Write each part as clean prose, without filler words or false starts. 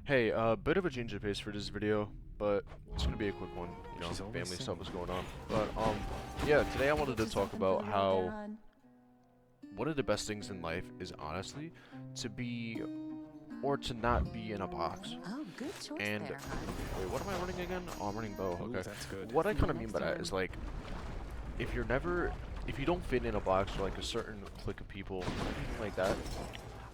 Hey, bit of a change of pace for this video, but it's gonna be a quick one. You know, family stuff was going on. But yeah, today I wanted to talk about how one of the best things in life is honestly to be or to not be in a box. Oh, good choice And there, hon. wait, what am I running again? Oh, I'm running bow. Ooh, Okay. that's good. What I kind of mean Next by that turn. is like if you don't fit in a box or like a certain clique of people, anything like that,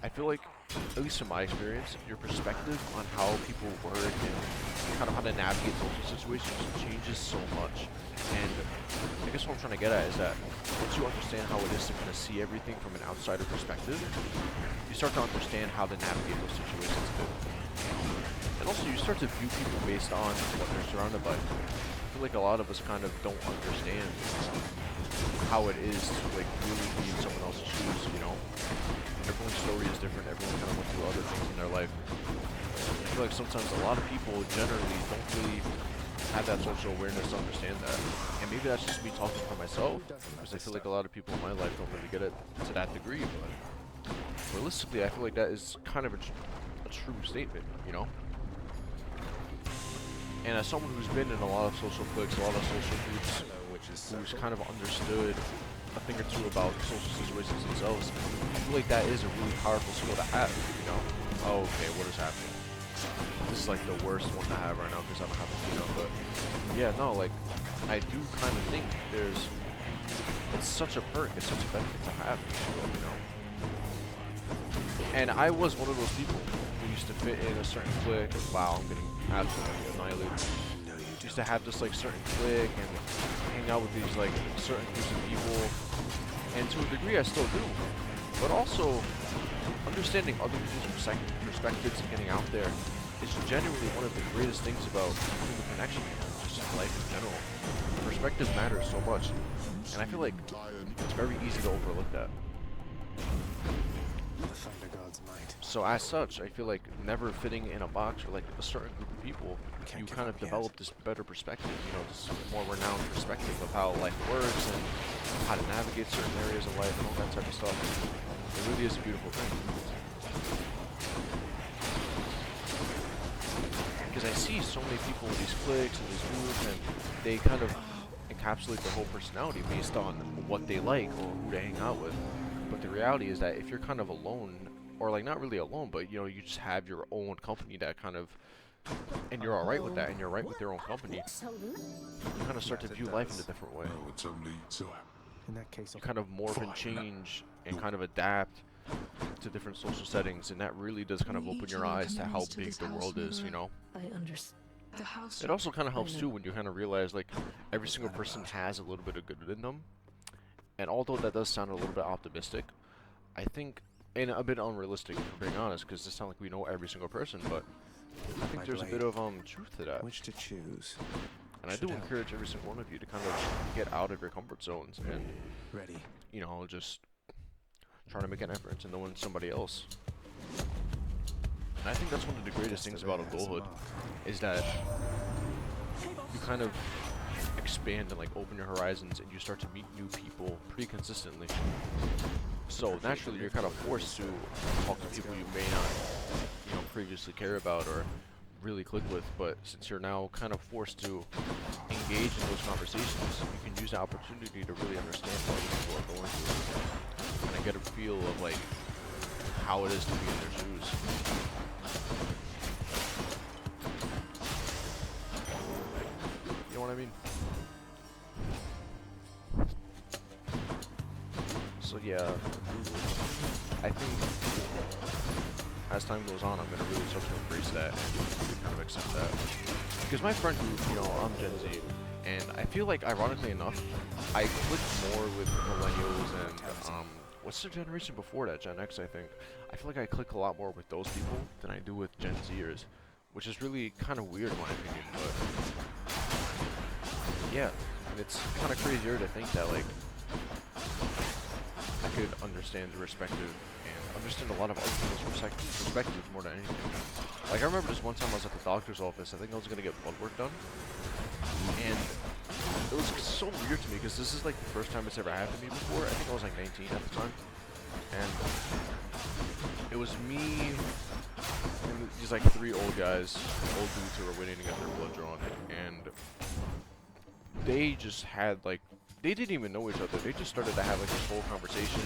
I feel like, at least in my experience, your perspective on how people work and kind of how to navigate social situations changes so much. And I guess what I'm trying to get at is that once you understand how it is to kind of see everything from an outsider perspective, you start to understand how to navigate those situations too. And also, you start to view people based on what they're surrounded by. I feel like a lot of us kind of don't understand how it is to like really be in someone else's shoes, you know? Everyone's story is different, everyone kind of went through other things in their life. I feel like sometimes a lot of people generally don't really have that social awareness to understand that. And maybe that's just me talking for myself, because I feel like a lot of people in my life don't really get it to that degree, but realistically, I feel like that is kind of a true statement, you know? And as someone who's been in a lot of social cliques, a lot of social groups, who's kind of understood a thing or two about social situations themselves, I feel like that is a really powerful skill to have, you know? Oh, okay, what is happening? This is like the worst one to have right now because I don't have a female, but yeah, no, like, I do kind of think it's such a perk, it's such a benefit to have, you know? And I was one of those people who used to fit in a certain clique. Wow, I'm getting absolutely annihilated. Used to have this like certain clique and hang out with these like certain groups of people, and to a degree I still do. But also understanding other people's perspectives and getting out there is genuinely one of the greatest things about human connection, just life in general. Perspective matters so much, and I feel like it's very easy to overlook that. The Thunder God's might. So as such, I feel like never fitting in a box or like a certain group of people, you kind of develop this better perspective, you know, this more renowned perspective of how life works and how to navigate certain areas of life and all that type of stuff. It really is a beautiful thing. Because I see so many people in these cliques and these groups, and they kind of encapsulate their whole personality based on what they like or who they hang out with. But the reality is that if you're kind of alone, or like not really alone, but you know, you just have your own company that kind of, and you're alright with that, and you're right with your own company, you kind of start to view life in a different way. Oh, it's only so. In that case, You kind of morph and change and kind of adapt to different social settings, and that really does kind of open your eyes to how big the world is, you know? I understand. The house. It also kind of helps too when you kind of realize like every single person has a little bit of good in them. And although that does sound a little bit optimistic, I think, and a bit unrealistic if we're being honest, because it sounds like we know every single person, but I think there's a bit of truth to that. which to choose? And I do encourage every single one of you to kind of get out of your comfort zones and, Ready. you know, just try to make an effort into knowing somebody else. And I think that's one of the greatest things about adulthood, is that you kind of expand and like open your horizons and you start to meet new people pretty consistently. So naturally you're kind of forced to talk to people you may not, you know, previously care about or really click with, but since you're now kind of forced to engage in those conversations, you can use the opportunity to really understand what other people are going through and get a feel of like how it is to be in their shoes. You know what I mean? So yeah, I think as time goes on, I'm gonna really start to embrace that and kind of accept that. Because my friend group, you know, I'm Gen Z, and I feel like, ironically enough, I click more with millennials and what's the generation before that? Gen X, I think. I feel like I click a lot more with those people than I do with Gen Zers, which is really kind of weird in my opinion. But yeah, and it's kind of crazier to think that like I could understand the perspective and understand a lot of other people's perspectives more than anything. Like I remember this one time I was at the doctor's office. I think I was gonna get blood work done, and it was so weird to me because this is like the first time it's ever happened to me before. I think I was like 19 at the time, and it was me, And these like three old guys, old dudes who were waiting to get their blood drawn, and they just had like, they didn't even know each other. They just started to have like this whole conversation,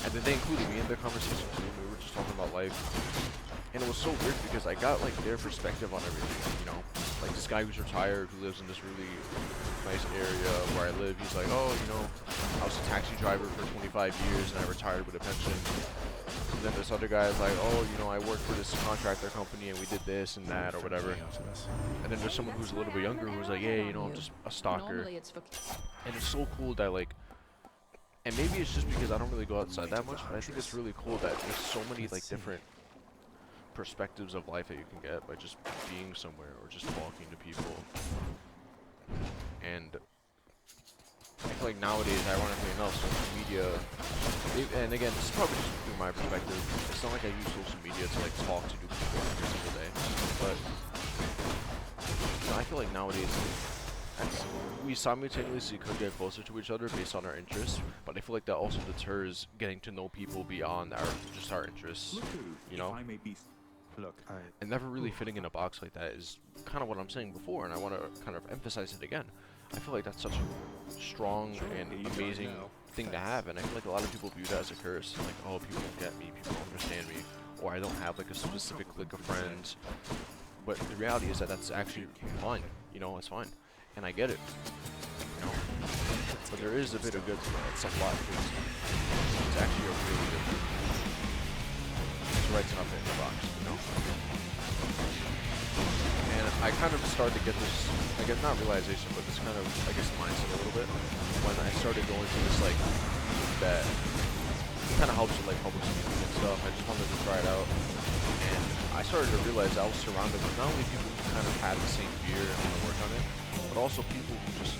and then they included me in the conversation too. We were just talking about life, and it was so weird because I got like their perspective on everything. You know, like this guy who's retired who lives in this really nice area where I live. He's like, oh, you know, I was a taxi driver for 25 years and I retired with a pension. And then this other guy is like, oh, you know, I worked for this contractor company and we did this and that or whatever. And then there's someone who's a little bit younger who's like, yeah, you know, I'm just a stalker. And it's so cool that like, and maybe it's just because I don't really go outside that much, but I think it's really cool that there's so many like different perspectives of life that you can get by just being somewhere or just talking to people. And I feel like nowadays, ironically enough, social media, and again, this is probably just through my perspective, it's not like I use social media to like talk to new people every single day, but you know, I feel like nowadays, we simultaneously could get closer to each other based on our interests, but I feel like that also deters getting to know people beyond our interests, you know? And never really fitting in a box like that is kind of what I'm saying before, and I want to kind of emphasize it again. I feel like that's such a strong and amazing thing to have, and I feel like a lot of people view that as a curse. Like, oh, people don't get me, people don't understand me, or I don't have like a specific clique of friends. But the reality is that that's actually fine. You know, it's fine, and I get it. You know, but there is a bit of good to it. It's a lot. It's actually a really good thing. It's right enough in the box, you know. And I kind of started to get this, I guess not realization, but this kind of, I guess, mindset a little bit when I started going to this, like, that kind of helps with, like, public speaking and stuff. I just wanted to try it out. And I started to realize I was surrounded with not only people who kind of had the same fear and want to work on it, but also people who just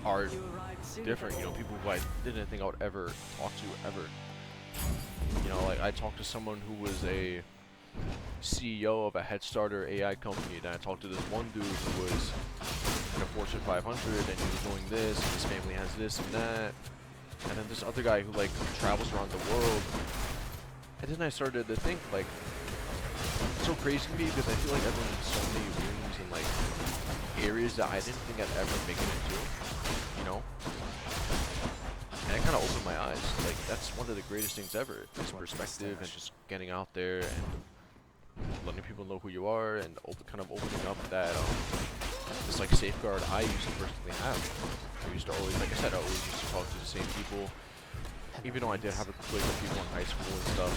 are different, you know, people who I didn't think I would ever talk to, ever. You know, like, I talked to someone who was a CEO of a head starter AI company, then I talked to this one dude who was in a Fortune 500 and he was doing this, and his family has this and that, and then this other guy who like travels around the world. And then I started to think, like, it's so crazy to me because I feel like I've been in so many rooms and like areas that I didn't think I'd ever make it into, you know. And it kind of opened my eyes. Like, that's one of the greatest things ever, is perspective and just getting out there and letting people know who you are, and kind of opening up that this like safeguard I used to personally have. I used to always, like I said, I always used to talk to the same people. Even though I did have a clique of people in high school and stuff,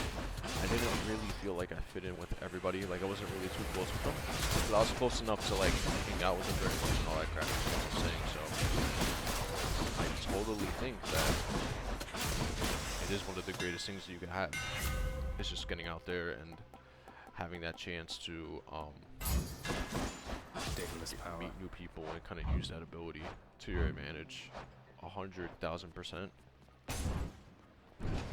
I didn't really feel like I fit in with everybody. Like, I wasn't really too close with them, but I was close enough to like hang out with them very much and all that crap. Is what I'm saying. So I totally think that it is one of the greatest things that you can have. It's just getting out there and having that chance to meet new people and kind of use that ability to your advantage 100,000%.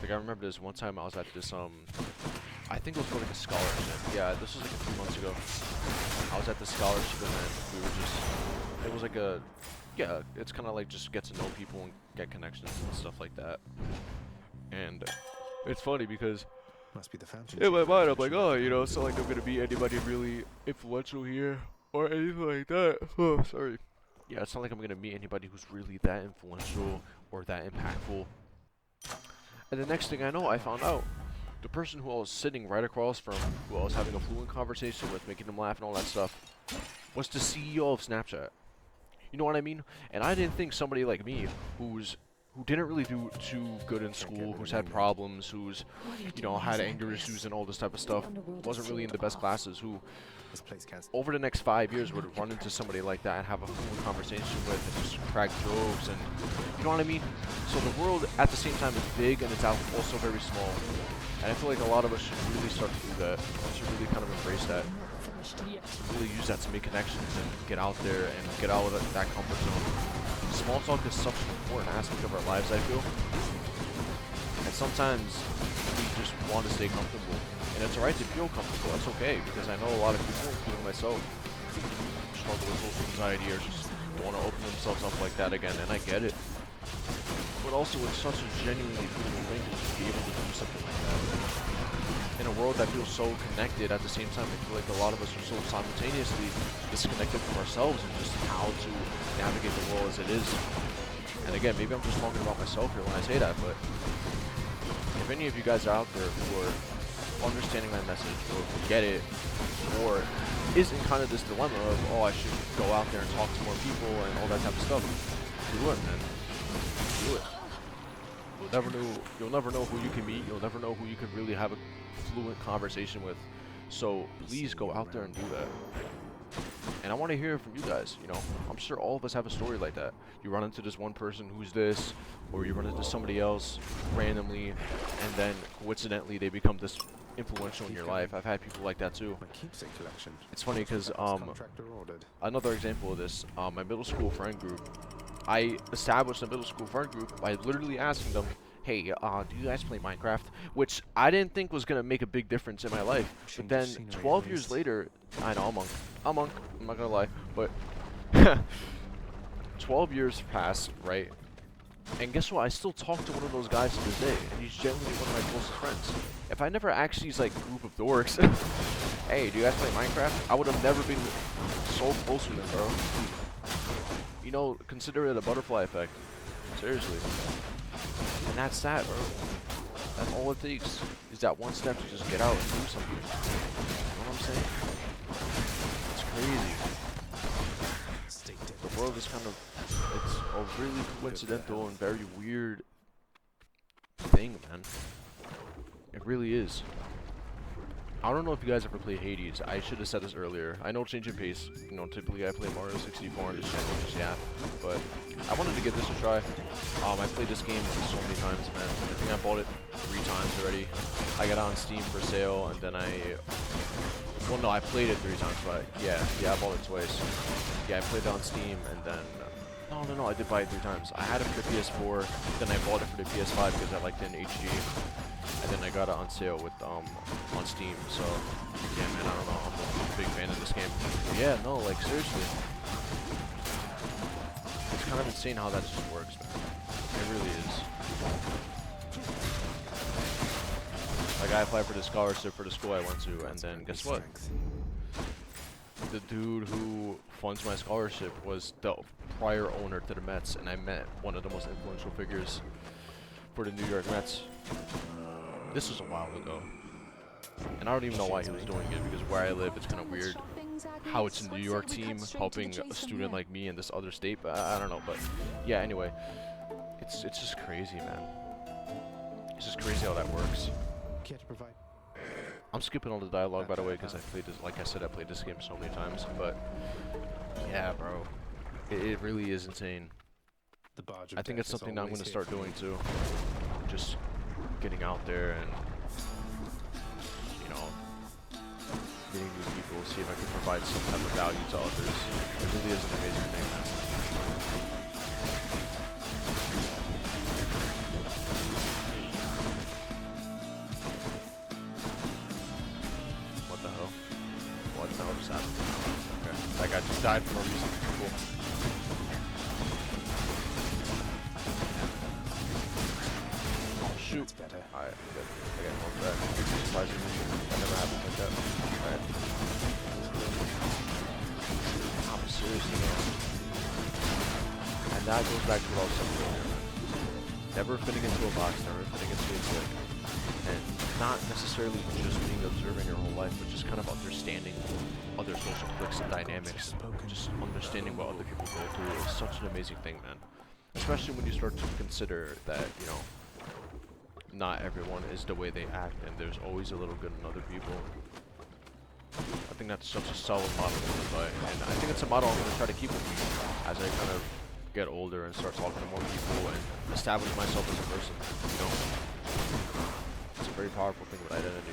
Like, I remember this one time I was at this I think it was for like a scholarship. Yeah, this was like a few months ago. I was at the scholarship event. We were just, it was like a, yeah, it's kind of like just get to know people and get connections and stuff like that. And it's funny because Must be the fountain. in my mind, I'm like, oh, you know, it's not like I'm gonna be anybody really influential here or anything like that. Oh, sorry. Yeah, it's not like I'm gonna meet anybody who's really that influential or that impactful. And the next thing I know, I found out the person who I was sitting right across from, who I was having a fluent conversation with, making them laugh and all that stuff, was the CEO of Snapchat. You know what I mean? And I didn't think somebody like me, who didn't really do too good in school, who's had problems, who's, you know, had anger issues and all this type of stuff, wasn't really in the best classes, who over the next 5 years would run into somebody like that and have a full conversation with and just crack jokes, and you know what I mean? So the world at the same time is big and it's also very small. And I feel like a lot of us should really start to do that. We should really kind of embrace that. Really use that to make connections and get out there and get out of that comfort zone. Small talk is such an important aspect of our lives, I feel. And sometimes we just want to stay comfortable. And it's alright to feel comfortable, that's okay, because I know a lot of people, including myself, struggle with social anxiety or just don't want to open themselves up like that again, and I get it. But also, it's such a genuinely beautiful thing to just be able to do something like that. in a world that feels so connected, at the same time, I feel like a lot of us are so simultaneously disconnected from ourselves and just how to navigate the world as it is. And again, maybe I'm just talking about myself here when I say that, but if any of you guys are out there who are understanding my message or who get it, or is in kind of this dilemma of, oh, I should go out there and talk to more people and all that type of stuff, do it, man. Do it. You'll never know who you can meet. You'll never know who you can really have a fluent conversation with. So please go out there and do that. And I want to hear from you guys. You know, I'm sure all of us have a story like that. You run into this one person who's this, or you run into somebody else randomly, and then coincidentally they become this influential in your life. I've had people like that too. My keepsake collection. It's funny because Contractor ordered. another example of this, my middle school friend group. I established a middle school friend group by literally asking them, hey, do you guys play Minecraft? Which I didn't think was going to make a big difference in my life. But then 12 years later, I know, I'm monk, I'm not going to lie, but 12 years pass, right? And guess what? I still talk to one of those guys to this day, and he's genuinely one of my closest friends. If I never asked these, like, group of dorks, hey, do you guys play Minecraft? I would have never been so close with them, bro. You know, consider it a butterfly effect. Seriously. And that's that, bro. That's all it takes. Is that one step to just get out and do something. You know what I'm saying? It's crazy. The world is kind of, it's a really coincidental and very weird thing, man. It really is. I don't know if you guys ever played Hades. I should have said this earlier. I know Change of Pace. You know, typically I play Mario 64 on this channel, just yeah. But I wanted to give this a try. I played this game so many times, man. I think I bought it 3 times already. I got it on Steam for sale, and then well, no, I played it 3 times, but yeah, I bought it twice. Yeah, I played it on Steam, and then no, I did buy it 3 times. I had it for the PS4, then I bought it for the PS5 because I liked it in HD. And then I got it on sale with on Steam, so yeah, man, I don't know, I'm a big fan of this game. But yeah, no, like seriously, it's kind of insane how that just works, man. It really is. Like I applied for the scholarship for the school I went to, and then guess what? The dude who funds my scholarship was the prior owner to the Mets, and I met one of the most influential figures for the New York Mets. This was a while ago, and I don't even know why he was doing it, because where I live, it's kind of weird how it's a New York team helping a student like me in this other state, but I don't know. But yeah, anyway, it's just crazy, man. It's just crazy how that works. I'm skipping all the dialogue, by the way, because I played this, like I said, I played this game so many times, but yeah, bro, it really is insane. I think it's something that I'm going to start doing too. Just getting out there and, you know, meeting new people, see if I can provide some type of value to others. It really is an amazing thing, man. What the hell? What the hell just happened? Okay. That guy just died for no reason. Cool. Shoot. Alright, good. I got more for that. Surprising me. That never happened like that. Alright. I'm seriously, man. And that goes back to what I was saying earlier, man. Never fitting into a box, never fitting into a clique. And not necessarily just being observant your whole life, but just kind of understanding other social cliques and dynamics. Just understanding what other people go through is such an amazing thing, man. Especially when you start to consider that, you know, not everyone is the way they act, and there's always a little good in other people. I think that's such a solid model to live by, and I think it's a model I'm going to try to keep with me as I kind of get older and start talking to more people and establish myself as a person, you know? It's a very powerful thing with identity.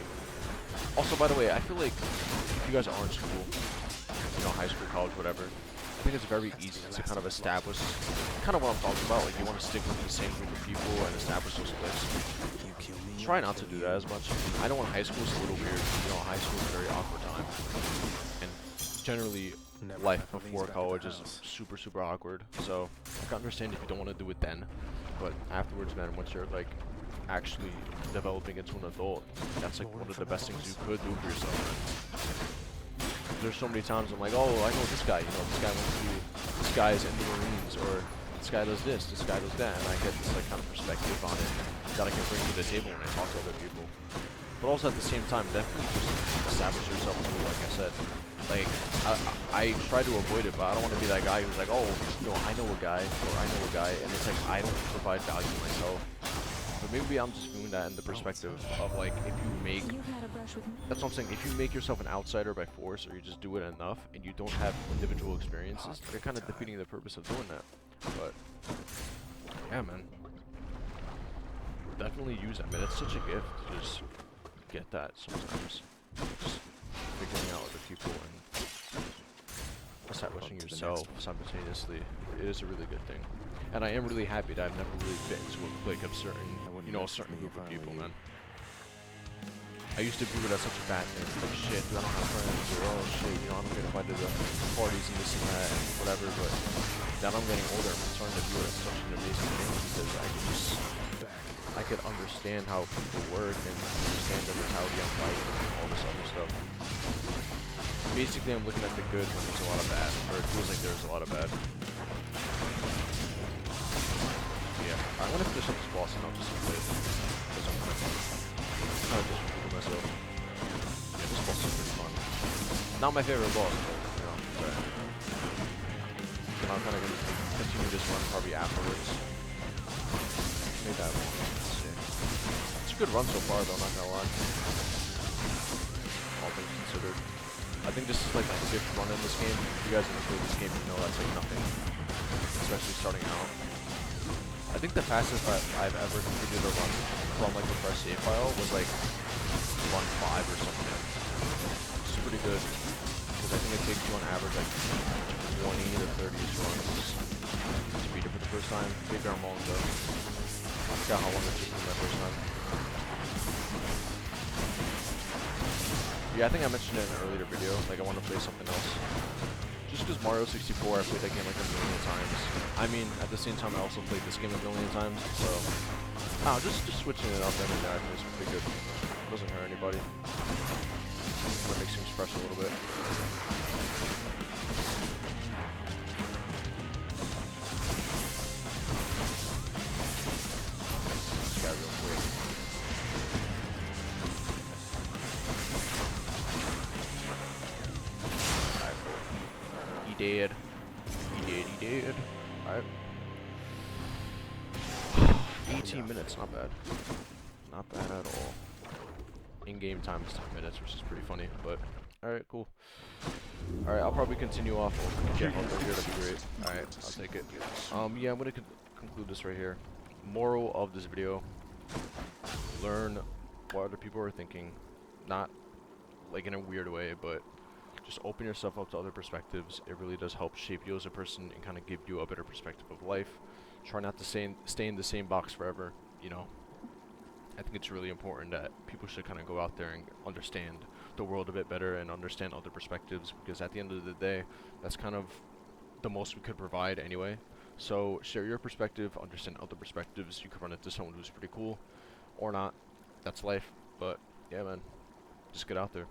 Also, by the way, I feel like if you guys are in school, you know, high school, college, whatever, I think it's very easy to kind of establish kind of what I'm talking about. Like, you want to stick with the same group of people and establish those cliques. Try not to do that as much. I know in high school it's a little weird. You know, high school is a very awkward time. And generally, life before college is super, super awkward. So, I can understand if you don't want to do it then. But afterwards, man, once you're, like, actually developing into an adult, that's like one of the best things you could do for yourself. There's so many times I'm like, oh, I know this guy, you know, this guy's in the Marines, or this guy does this, this guy does that, and I get this like kind of perspective on it that I can bring to the table when I talk to other people. But also at the same time, definitely just establish yourself too, like I said. Like, I try to avoid it, but I don't want to be that guy who's like, oh, you know, I know a guy, or I know a guy, and it's like, I don't provide value myself. But maybe I'm just viewing that in the perspective of, like, if you make, that's what I'm saying, if you make yourself an outsider by force, or you just do it enough, and you don't have individual experiences, you're kind of defeating the purpose of doing that. But, yeah, man. Definitely use it. I mean, it's such a gift to just get that sometimes. Just figuring out other people and establishing yourself simultaneously. It is a really good thing. And I am really happy that I've never really fit into a clique of certain, you know, a certain group of people, man. I used to view it as such a bad thing. Like, shit, dude, I don't have friends, or oh shit, you know, I'm not gonna invited to parties and this and that and whatever, but now I'm getting older, I'm starting to view it as such an amazing thing because I could understand how people work and understand the mentality on life and all this other stuff. Basically, I'm looking at the good when there's a lot of bad, or it feels like there's a lot of bad. Yeah, I'm gonna finish up this boss and I'll just play it. Because I'm kind of disrespecting myself. Yeah, this boss is pretty fun. Not my favorite boss, but, you know, sorry. Then I'm kind of gonna continue this run probably afterwards. Maybe that one. Let's see. It's a good run so far, though, not gonna lie. All things considered. I think this is like my 5th run in this game. If you guys have played this game, you know that's like nothing. Especially starting out. I think the fastest I've ever completed a run from like the fresh save file was like run 5 or something. It's pretty good. Because I think it takes you on average like 20 to 30 runs to beat it for the first time. Maybe I'm wrong though. I forgot how long it took me that first time. Yeah, I think I mentioned it in an earlier video, like I want to play something else. Just because Mario 64, I played that game like a million times. I mean, at the same time, I also played this game a million times, so... Oh, just switching it up every now and then is pretty good. Doesn't hurt anybody. That makes things fresh a little bit. This guy real quick. He did. Alright. 18 minutes, not bad. Not bad at all. In-game time is 10 minutes, which is pretty funny, but... Alright, cool. Alright, I'll probably continue off. Yeah, here, that'd be great. Alright, I'll take it. Yeah, I'm gonna conclude this right here. Moral of this video. Learn what other people are thinking. Not, like, in a weird way, but... Just open yourself up to other perspectives. It really does help shape you as a person and kind of give you a better perspective of life. Try not to stay in the same box forever, you know. I think it's really important that people should kind of go out there and understand the world a bit better and understand other perspectives, because at the end of the day, that's kind of the most we could provide anyway. So share your perspective, understand other perspectives. You could run into someone who's pretty cool or not. That's life. But yeah, man, just get out there.